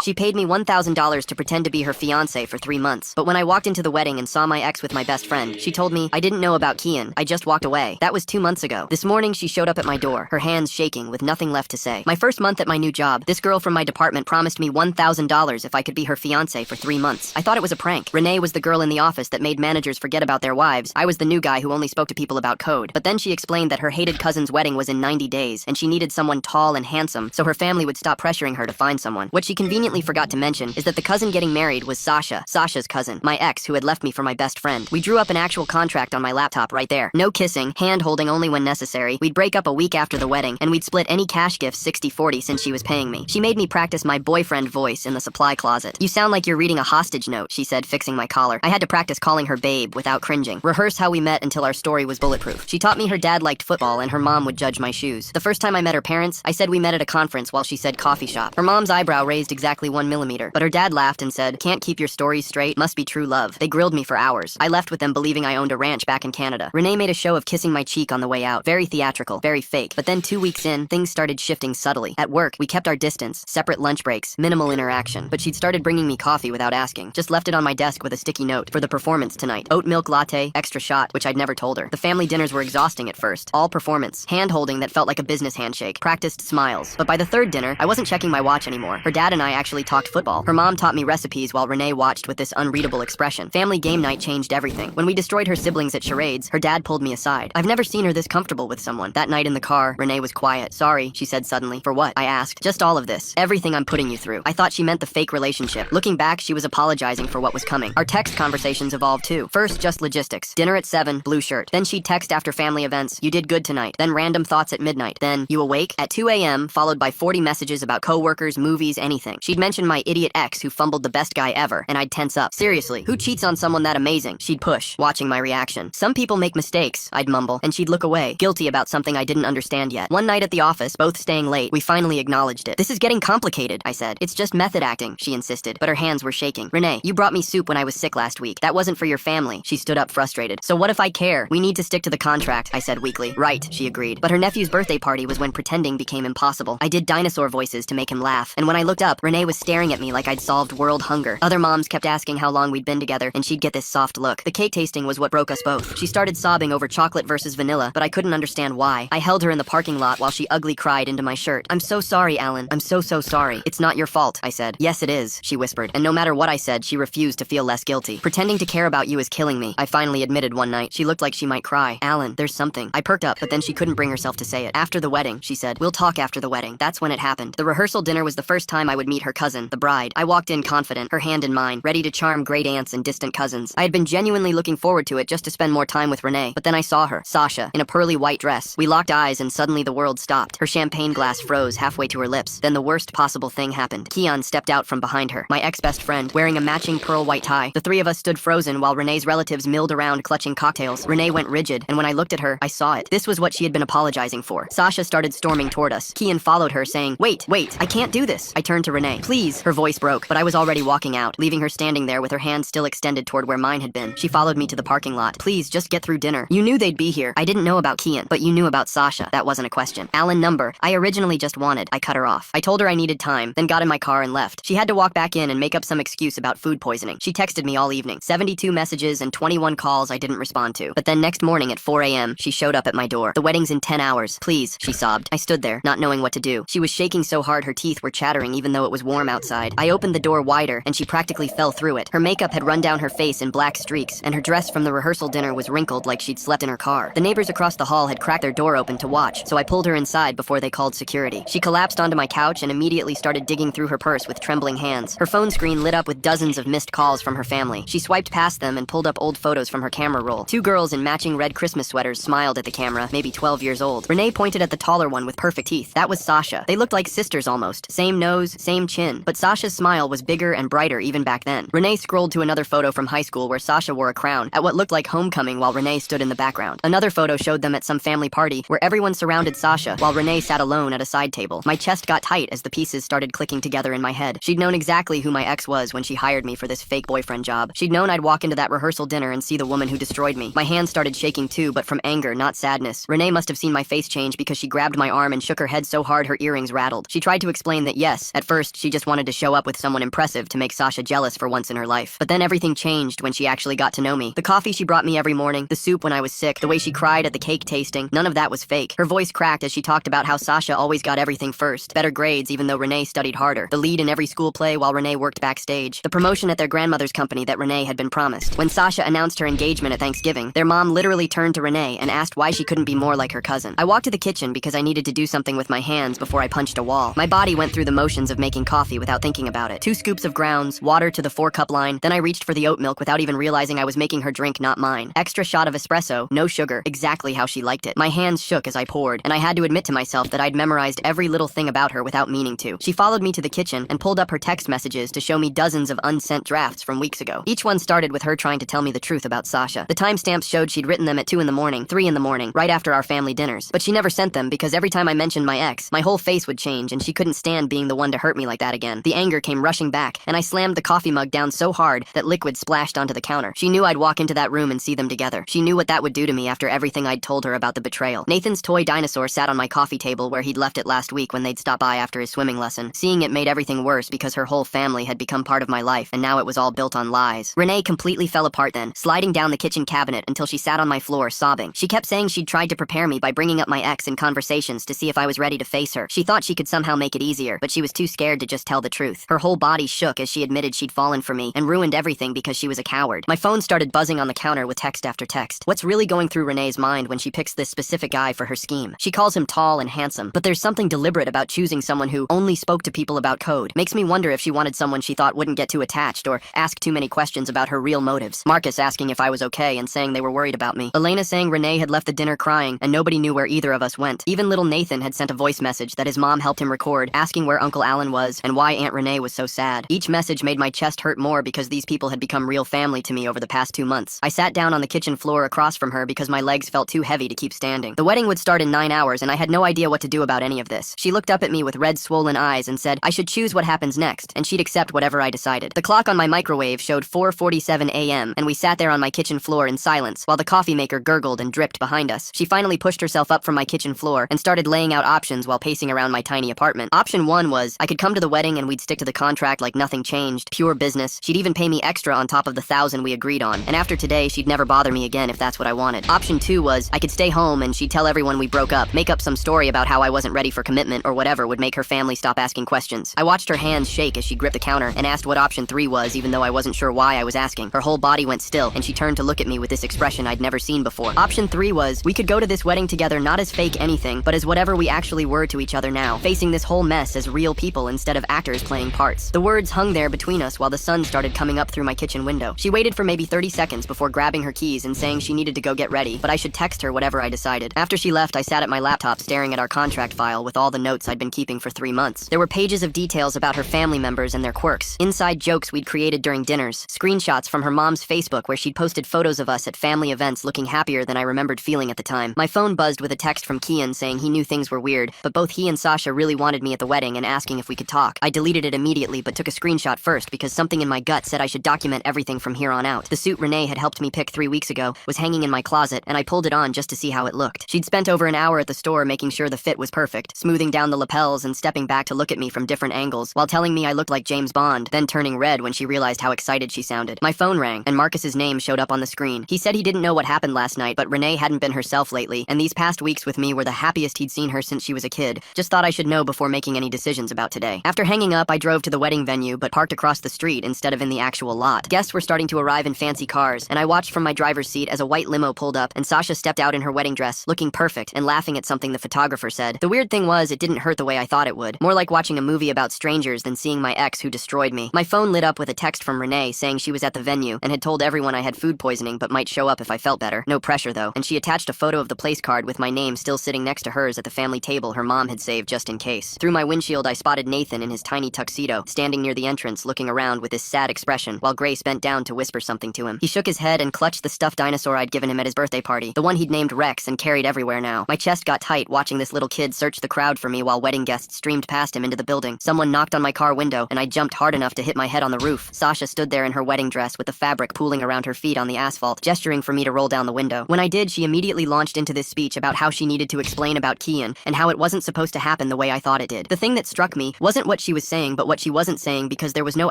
She paid me $1,000 to pretend to be her fiancé for 3 months. But when I walked into the wedding and saw my ex with my best friend, she told me, I didn't know about Kian. I just walked away. That was 2 months ago. This morning, she showed up at my door, her hands shaking with nothing left to say. My first month at my new job, this girl from my department promised me $1,000 if I could be her fiancé for 3 months. I thought it was a prank. Renee was the girl in the office that made managers forget about their wives. I was the new guy who only spoke to people about code. But then she explained that her hated cousin's wedding was in 90 days, and she needed someone tall and handsome, so her family would stop pressuring her to find someone. What she conveniently forgot to mention is that the cousin getting married was Sasha, Sasha's cousin, my ex who had left me for my best friend. We drew up an actual contract on my laptop right there. No kissing, hand-holding only when necessary. We'd break up a week after the wedding, and we'd split any cash gifts 60-40 since she was paying me. She made me practice my boyfriend voice in the supply closet. You sound like you're reading a hostage note, she said, fixing my collar. I had to practice calling her babe without cringing. Rehearse how we met until our story was bulletproof. She taught me her dad liked football and her mom would judge my shoes. The first time I met her parents, I said we met at a conference while she said coffee shop. Her mom's eyebrow raised exactly 1 millimeter, but her dad laughed and said, can't keep your stories straight, must be true love. They grilled me for hours. I left with them believing I owned a ranch back in Canada. Renee made a show of kissing my cheek on the way out. Very theatrical, very fake. But then 2 weeks in, things started shifting subtly. At work, we kept our distance, separate lunch breaks, minimal interaction. But she'd started bringing me coffee without asking. Just left it on my desk with a sticky note. For the performance tonight. Oat milk latte, extra shot, which I'd never told her. The family dinners were exhausting at first. All performance. Hand-holding that felt like a business handshake. Practiced smiles. But by the third dinner, I wasn't checking my watch anymore. Her dad and I actually talked football. Her mom taught me recipes while Renee watched with this unreadable expression. Family game night changed everything. When we destroyed her siblings at charades, her dad pulled me aside. I've never seen her this comfortable with someone. That night in the car, Renee was quiet. Sorry, she said suddenly. For what? I asked. Just all of this. Everything I'm putting you through. I thought she meant the fake relationship. Looking back, she was apologizing for what was coming. Our text conversations evolved too. First, just logistics. Dinner at 7, blue shirt. Then she'd text after family events. You did good tonight. Then random thoughts at midnight. Then, you awake? At 2 a.m., followed by 40 messages about coworkers, movies, anything. She'd mention my idiot ex who fumbled the best guy ever, and I'd tense up. Seriously, who cheats on someone that amazing? She'd push, watching my reaction. Some people make mistakes, I'd mumble, and she'd look away, guilty about something I didn't understand yet. One night at the office, both staying late, we finally acknowledged it. This is getting complicated, I said. It's just method acting, she insisted, but her hands were shaking. Renee, you brought me soup when I was sick last week. That wasn't for your family. She stood up frustrated. So what if I care? We need to stick to the contract, I said weakly. Right, she agreed. But her nephew's birthday party was when pretending became impossible. I did dinosaur voices to make him laugh, and when I looked up, Renee was staring at me like I'd solved world hunger. Other moms kept asking how long we'd been together, and she'd get this soft look. The cake tasting was what broke us both. She started sobbing over chocolate versus vanilla, but I couldn't understand why. I held her in the parking lot while she ugly cried into my shirt. I'm so sorry, Alan. I'm so sorry. It's not your fault, I said. Yes, it is, she whispered. And no matter what I said, she refused to feel less guilty. Pretending to care about you is killing me, I finally admitted one night. She looked like she might cry. Alan, there's something. I perked up, but then she couldn't bring herself to say it. After the wedding, she said. We'll talk after the wedding. That's when it happened. The rehearsal dinner was the first time I would meet her cousin, the bride. I walked in confident, her hand in mine, ready to charm great aunts and distant cousins. I had been genuinely looking forward to it just to spend more time with Renee. But then I saw her, Sasha, in a pearly white dress. We locked eyes and suddenly the world stopped. Her champagne glass froze halfway to her lips. Then the worst possible thing happened. Kian stepped out from behind her, my ex-best friend, wearing a matching pearl white tie. The three of us stood frozen while Renee's relatives milled around clutching cocktails. Renee went rigid, and when I looked at her, I saw it. This was what she had been apologizing for. Sasha started storming toward us. Kian followed her, saying, Wait, I can't do this. I turned to Renee. Please. Her voice broke, but I was already walking out, leaving her standing there with her hand still extended toward where mine had been. She followed me to the parking lot. Please, just get through dinner. You knew they'd be here. I didn't know about Kian, but you knew about Sasha. That wasn't a question. Alan number. I originally just wanted. I cut her off. I told her I needed time, then got in my car and left. She had to walk back in and make up some excuse about food poisoning. She texted me all evening. 72 messages and 21 calls I didn't respond to. But then next morning at 4 a.m., she showed up at my door. The wedding's in 10 hours. Please, she sobbed. I stood there, not knowing what to do. She was shaking so hard her teeth were chattering even though it was warm outside. I opened the door wider, and she practically fell through it. Her makeup had run down her face in black streaks, and her dress from the rehearsal dinner was wrinkled like she'd slept in her car. The neighbors across the hall had cracked their door open to watch, so I pulled her inside before they called security. She collapsed onto my couch and immediately started digging through her purse with trembling hands. Her phone screen lit up with dozens of missed calls from her family. She swiped past them and pulled up old photos from her camera roll. 2 girls in matching red Christmas sweaters smiled at the camera, maybe 12 years old. Renee pointed at the taller one with perfect teeth. That was Sasha. They looked like sisters almost. Same nose, same chin. But Sasha's smile was bigger and brighter even back then. Renee scrolled to another photo from high school where Sasha wore a crown at what looked like homecoming while Renee stood in the background. Another photo showed them at some family party where everyone surrounded Sasha while Renee sat alone at a side table. My chest got tight as the pieces started clicking together in my head. She'd known exactly who my ex was when she hired me for this fake boyfriend job. She'd known I'd walk into that rehearsal dinner and see the woman who destroyed me. My hands started shaking too, but from anger, not sadness. Renee must have seen my face change because she grabbed my arm and shook her head so hard her earrings rattled. She tried to explain that yes, at first she just wanted to show up with someone impressive to make Sasha jealous for once in her life. But then everything changed when she actually got to know me. The coffee she brought me every morning, the soup when I was sick, the way she cried at the cake tasting, none of that was fake. Her voice cracked as she talked about how Sasha always got everything first. Better grades even though Renee studied harder. The lead in every school play while Renee worked backstage. The promotion at their grandmother's company that Renee had been promised. When Sasha announced her engagement at Thanksgiving, their mom literally turned to Renee and asked why she couldn't be more like her cousin. I walked to the kitchen because I needed to do something with my hands before I punched a wall. My body went through the motions of making coffee without thinking about it. 2 scoops of grounds, water to the 4-cup line, then I reached for the oat milk without even realizing I was making her drink, not mine. Extra shot of espresso, no sugar, exactly how she liked it. My hands shook as I poured, and I had to admit to myself that I'd memorized every little thing about her without meaning to. She followed me to the kitchen and pulled up her text messages to show me dozens of unsent drafts from weeks ago. Each one started with her trying to tell me the truth about Sasha. The timestamps showed she'd written them at 2 in the morning, 3 in the morning, right after our family dinners. But she never sent them because every time I mentioned my ex, my whole face would change and she couldn't stand being the one to hurt me like that again. The anger came rushing back, and I slammed the coffee mug down so hard that liquid splashed onto the counter. She knew I'd walk into that room and see them together. She knew what that would do to me after everything I'd told her about the betrayal. Nathan's toy dinosaur sat on my coffee table where he'd left it last week when they'd stopped by after his swimming lesson. Seeing it made everything worse because her whole family had become part of my life, and now it was all built on lies. Renee completely fell apart then, sliding down the kitchen cabinet until she sat on my floor sobbing. She kept saying she'd tried to prepare me by bringing up my ex in conversations to see if I was ready to face her. She thought she could somehow make it easier, but she was too scared to just tell the truth. Her whole body shook as she admitted she'd fallen for me and ruined everything because she was a coward. My phone started buzzing on the counter with text after text. What's really going through Renee's mind when she picks this specific guy for her scheme? She calls him tall and handsome, but there's something deliberate about choosing someone who only spoke to people about code. Makes me wonder if she wanted someone she thought wouldn't get too attached or ask too many questions about her real motives. Marcus asking if I was okay and saying they were worried about me. Elena saying Renee had left the dinner crying and nobody knew where either of us went. Even little Nathan had sent a voice message that his mom helped him record, asking where Uncle Alan was and why Aunt Renee was so sad. Each message made my chest hurt more because these people had become real family to me over the past 2 months. I sat down on the kitchen floor across from her because my legs felt too heavy to keep standing. The wedding would start in 9 hours and I had no idea what to do about any of this. She looked up at me with red swollen eyes and said I should choose what happens next and she'd accept whatever I decided. The clock on my microwave showed 4:47 a.m. and we sat there on my kitchen floor in silence while the coffee maker gurgled and dripped behind us. She finally pushed herself up from my kitchen floor and started laying out options while pacing around my tiny apartment. Option 1 was I could come to the wedding and we'd stick to the contract like nothing changed, pure business. She'd even pay me extra on top of the 1,000 we agreed on, and after today she'd never bother me again if that's what I wanted. Option 2 was I could stay home and she'd tell everyone we broke up, make up some story about how I wasn't ready for commitment or whatever would make her family stop asking questions. I watched her hands shake as she gripped the counter and asked what option 3 was, even though I wasn't sure why I was asking. Her whole body went still and she turned to look at me with this expression I'd never seen before. Option 3 was we could go to this wedding together not as fake anything, but as whatever we actually were to each other now, facing this whole mess as real people instead of actors playing parts. The words hung there between us while the sun started coming up through my kitchen window. She waited for maybe 30 seconds before grabbing her keys and saying she needed to go get ready, but I should text her whatever I decided. After she left, I sat at my laptop staring at our contract file with all the notes I'd been keeping for 3 months. There were pages of details about her family members and their quirks, inside jokes we'd created during dinners, screenshots from her mom's Facebook where she'd posted photos of us at family events looking happier than I remembered feeling at the time. My phone buzzed with a text from Kian saying he knew things were weird, but both he and Sasha really wanted me at the wedding and asking if we could talk. I deleted it immediately but took a screenshot first because something in my gut said I should document everything from here on out. The suit Renee had helped me pick 3 weeks ago was hanging in my closet and I pulled it on just to see how it looked. She'd spent over an hour at the store making sure the fit was perfect, smoothing down the lapels and stepping back to look at me from different angles while telling me I looked like James Bond, then turning red when she realized how excited she sounded. My phone rang and Marcus's name showed up on the screen. He said he didn't know what happened last night, but Renee hadn't been herself lately, and these past weeks with me were the happiest he'd seen her since she was a kid. Just thought I should know before making any decisions about today. After hanging up, I drove to the wedding venue, but parked across the street instead of in the actual lot. Guests were starting to arrive in fancy cars, and I watched from my driver's seat as a white limo pulled up, and Sasha stepped out in her wedding dress, looking perfect and laughing at something the photographer said. The weird thing was, it didn't hurt the way I thought it would. More like watching a movie about strangers than seeing my ex who destroyed me. My phone lit up with a text from Renee saying she was at the venue and had told everyone I had food poisoning but might show up if I felt better. No pressure though, and she attached a photo of the place card with my name still sitting next to hers at the family table her mom had saved just in case. Through my windshield, I spotted Nathan in his tiny tuxedo, standing near the entrance looking around with his sad expression while Grace bent down to whisper something to him. He shook his head and clutched the stuffed dinosaur I'd given him at his birthday party, the one he'd named Rex and carried everywhere now. My chest got tight watching this little kid search the crowd for me while wedding guests streamed past him into the building. Someone knocked on my car window and I jumped hard enough to hit my head on the roof. Sasha stood there in her wedding dress with the fabric pooling around her feet on the asphalt, gesturing for me to roll down the window. When I did, she immediately launched into this speech about how she needed to explain about Kian and how it wasn't supposed to happen the way I thought it did. The thing that struck me wasn't what she was saying, but what she wasn't saying because there was no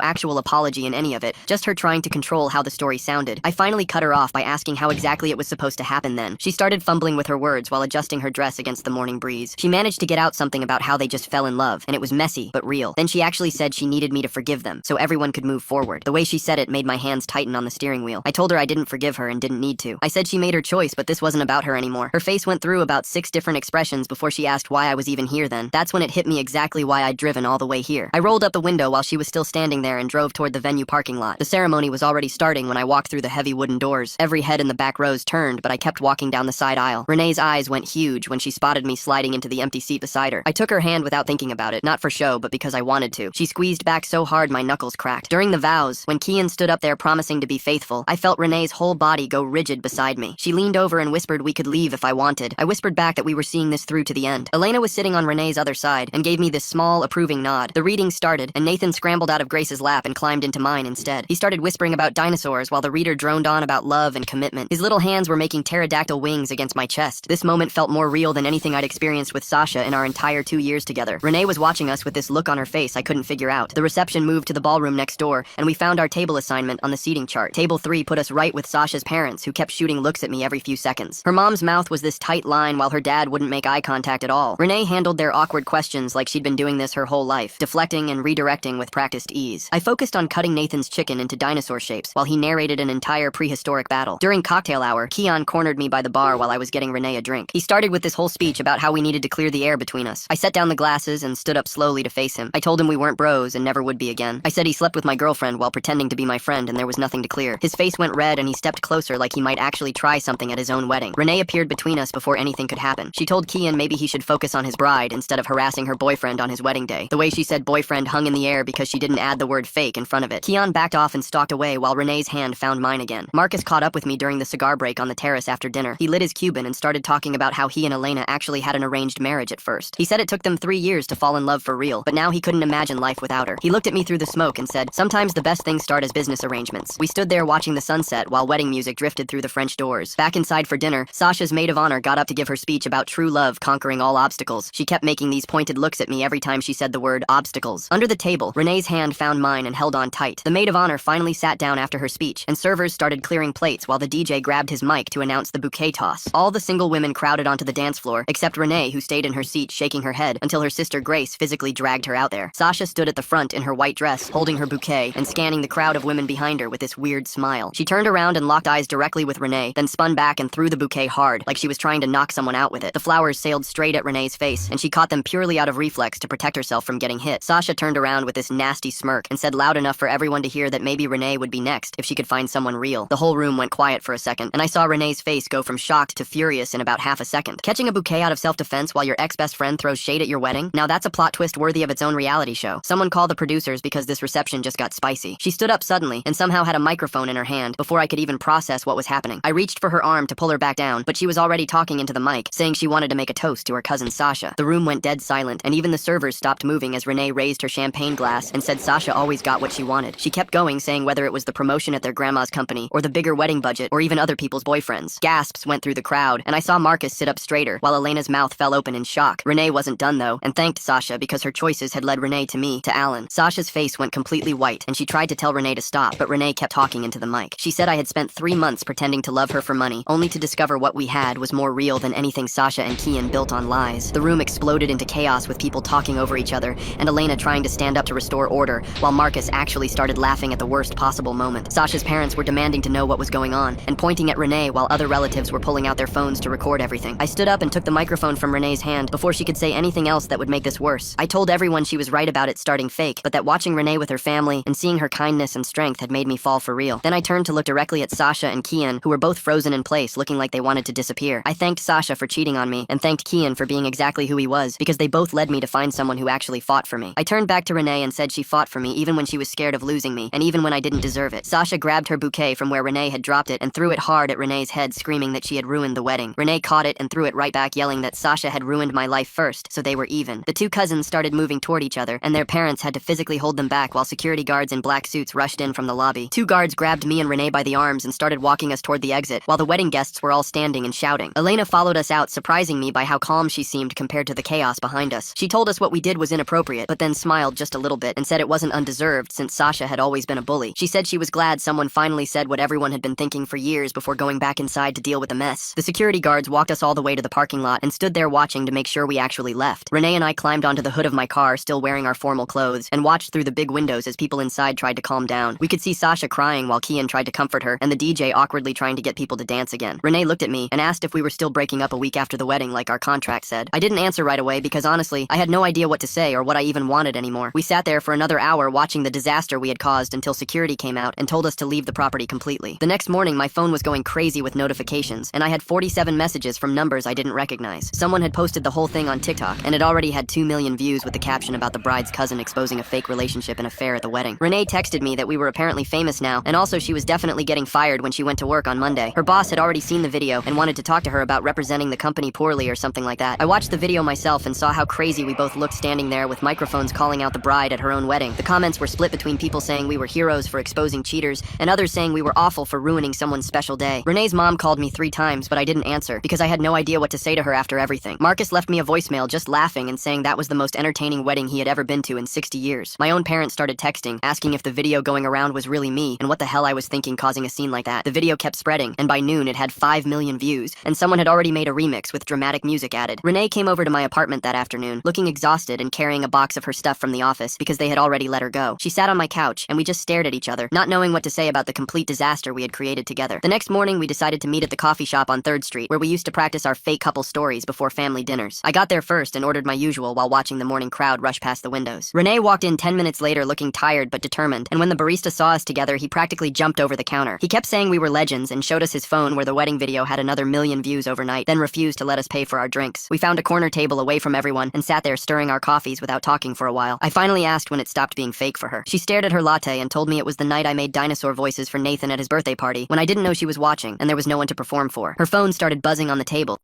actual apology in any of it, just her trying to control how the story sounded. I finally cut her off by asking how exactly it was supposed to happen then. She started fumbling with her words while adjusting her dress against the morning breeze. She managed to get out something about how they just fell in love, and it was messy, but real. Then she actually said she needed me to forgive them, so everyone could move forward. The way she said it made my hands tighten on the steering wheel. I told her I didn't forgive her and didn't need to. I said she made her choice, but this wasn't about her anymore. Her face went through about 6 different expressions before she asked why I was even here then. That's when it hit me exactly why I'd driven all the way here. I rolled up the window while she was still standing there and drove toward the venue parking lot. The ceremony was already starting when I walked through the heavy wooden doors. Every head in the back rows turned, but I kept walking down the side aisle. Renee's eyes went huge when she spotted me sliding into the empty seat beside her. I took her hand without thinking about it, not for show, but because I wanted to. She squeezed back so hard my knuckles cracked. During the vows, when Kian stood up there promising to be faithful, I felt Renee's whole body go rigid beside me. She leaned over and whispered we could leave if I wanted. I whispered back that we were seeing this through to the end. Elena was sitting on Renee's other side and gave me this small, approving nod. The reading started, and Nathan scrambled out of Grace's lap and climbed into mine instead. He started whispering about dinosaurs while the reader droned on about love and commitment. His little hands were making pterodactyl wings against my chest. This moment felt more real than anything I'd experienced with Sasha in our entire 2 years together. Renee was watching us with this look on her face I couldn't figure out. The reception moved to the ballroom next door, and we found our table assignment on the seating chart. Table 3 put us right with Sasha's parents, who kept shooting looks at me every few seconds. Her mom's mouth was this tight line while her dad wouldn't make eye contact at all. Renee handled their awkward questions like she'd been doing this her whole life, deflecting and redirecting with practiced ease. I focused on cutting Nathan's chicken into dinosaur shapes while he narrated an entire prehistoric battle. During cocktail hour, Keon cornered me by the bar while I was getting Renee a drink. He started with this whole speech about how we needed to clear the air between us. I set down the glasses and stood up slowly to face him. I told him we weren't bros and never would be again. I said he slept with my girlfriend while pretending to be my friend and there was nothing to clear. His face went red and he stepped closer like he might actually try something at his own wedding. Renee appeared between us before anything could happen. She told Keon maybe he should focus on his bride instead of harassing her boyfriend on his wedding day. The way she said boyfriend hung in the air because she didn't add the word fake in front of it. Keon backed off and stalked away while Renee's hand found mine again. Marcus caught up with me during the cigar break on the terrace after dinner. He lit his Cuban and started talking about how he and Elena actually had an arranged marriage at first. He said it took them 3 years to fall in love for real, but now he couldn't imagine life without her. He looked at me through the smoke and said, sometimes the best things start as business arrangements. We stood there watching the sunset while wedding music drifted through the French doors. Back inside for dinner, Sasha's maid of honor got up to give her speech about true love conquering all obstacles. She kept making these pointed looks at me every time she said the word obstacles. Under the table, Renee's hand found mine and held on tight. The maid of honor finally sat down after her speech, and servers started clearing plates while the DJ grabbed his mic to announce the bouquet toss. All the single women crowded onto the dance floor, except Renee, who stayed in her seat shaking her head until her sister Grace physically dragged her out there. Sasha stood at the front in her white dress, holding her bouquet and scanning the crowd of women behind her with this weird smile. She turned around and locked eyes directly with Renee, then spun back and threw the bouquet hard, like she was trying to knock someone out with it. The flowers sailed straight at Renee's face, and she caught them purely out of reflex to protect herself from getting hit. Sasha turned around with this nasty smirk and said loud enough for everyone to hear that maybe Renee would be next if she could find someone real. The whole room went quiet for a second, and I saw Renee's face go from shocked to furious in about half a second. Catching a bouquet out of self-defense while your ex-best friend throws shade at your wedding? Now that's a plot twist worthy of its own reality show. Someone call the producers because this reception just got spicy. She stood up suddenly and somehow had a microphone in her hand before I could even process what was happening. I reached for her arm to pull her back down, but she was already talking into the mic, saying she wanted to make a toast to her cousin Sasha. The room went dead silent, and even the servers stopped moving as Renee raised her champagne glass and said Sasha always got what she wanted. She kept going, saying whether it was the promotion at their grandma's company, or the bigger wedding budget, or even other people's boyfriends. Gasps went through the crowd, and I saw Marcus sit up straighter, while Elena's mouth fell open in shock. Renee wasn't done though, and thanked Sasha because her choices had led Renee to me, to Alan. Sasha's face went completely white, and she tried to tell Renee to stop, but Renee kept talking into the mic. She said I had spent 3 months pretending to love her for money, only to discover what we had was more real than anything Sasha and Kian built on lies. The room exploded into chaos with people talking over each other, and Elena trying to stand up to restore order, while Marcus actually started laughing at the worst possible moment. Sasha's parents were demanding to know what was going on, and pointing at Renee while other relatives were pulling out their phones to record everything. I stood up and took the microphone from Renee's hand before she could say anything else that would make this worse. I told everyone she was right about it starting fake, but that watching Renee with her family and seeing her kindness and strength had made me fall for real. Then I turned to look directly at Sasha and Kian, who were both frozen in place, looking like they wanted to disappear. I thanked Sasha for cheating on me, and thanked Kian for being exactly who he was, because they both led me to find someone who actually fought for me. I turned back to Renee and said she fought for me even when she was scared of losing me, and even when I didn't deserve it. Sasha grabbed her bouquet from where Renee had dropped it and threw it hard at Renee's head, screaming that she had ruined the wedding. Renee caught it and threw it right back, yelling that Sasha had ruined my life first, so they were even. The two cousins started moving toward each other, and their parents had to physically hold them back while security guards in black suits rushed in from the lobby. 2 guards grabbed me and Renee by the arms and started walking us toward the exit, while the wedding guests were all standing and shouting. Elena followed us out, surprising me by how calm she seemed compared to the chaos behind us. She told us what we did was inappropriate, quiet, but then smiled just a little bit and said it wasn't undeserved since Sasha had always been a bully. She said she was glad someone finally said what everyone had been thinking for years before going back inside to deal with the mess. The security guards walked us all the way to the parking lot and stood there watching to make sure we actually left. Renee and I climbed onto the hood of my car, still wearing our formal clothes, and watched through the big windows as people inside tried to calm down. We could see Sasha crying while Kian tried to comfort her, and the DJ awkwardly trying to get people to dance again. Renee looked at me and asked if we were still breaking up a week after the wedding like our contract said. I didn't answer right away because honestly, I had no idea what to say or what I even wanted anymore. We sat there for another hour watching the disaster we had caused until security came out and told us to leave the property completely. The next morning, my phone was going crazy with notifications, and I had 47 messages from numbers I didn't recognize. Someone had posted the whole thing on TikTok, and it already had 2 million views with the caption about the bride's cousin exposing a fake relationship and affair at the wedding. Renee texted me that we were apparently famous now, and also she was definitely getting fired when she went to work on Monday. Her boss had already seen the video and wanted to talk to her about representing the company poorly or something like that. I watched the video myself and saw how crazy we both looked standing there with microphones calling out the bride at her own wedding. The comments were split between people saying we were heroes for exposing cheaters and others saying we were awful for ruining someone's special day. Renee's mom called me 3 times, but I didn't answer because I had no idea what to say to her after everything. Marcus left me a voicemail just laughing and saying that was the most entertaining wedding he had ever been to in 60 years. My own parents started texting, asking if the video going around was really me and what the hell I was thinking causing a scene like that. The video kept spreading, and by noon it had 5 million views, and someone had already made a remix with dramatic music added. Renee came over to my apartment that afternoon, looking exhausted and carrying a box of her stuff from the office because they had already let her go. She sat on my couch, and we just stared at each other, not knowing what to say about the complete disaster we had created together. The next morning, we decided to meet at the coffee shop on 3rd Street, where we used to practice our fake couple stories before family dinners. I got there first and ordered my usual while watching the morning crowd rush past the windows. Renee walked in 10 minutes later looking tired but determined, and when the barista saw us together, he practically jumped over the counter. He kept saying we were legends and showed us his phone where the wedding video had another 1 million views overnight, then refused to let us pay for our drinks. We found a corner table away from everyone and sat there stirring our coffees without talking for a while. I finally asked when it stopped being fake for her. She stared at her latte and told me it was the night I made dinosaur voices for Nathan at his birthday party when I didn't know she was watching and there was no one to perform for. Her phone started buzzing on the table.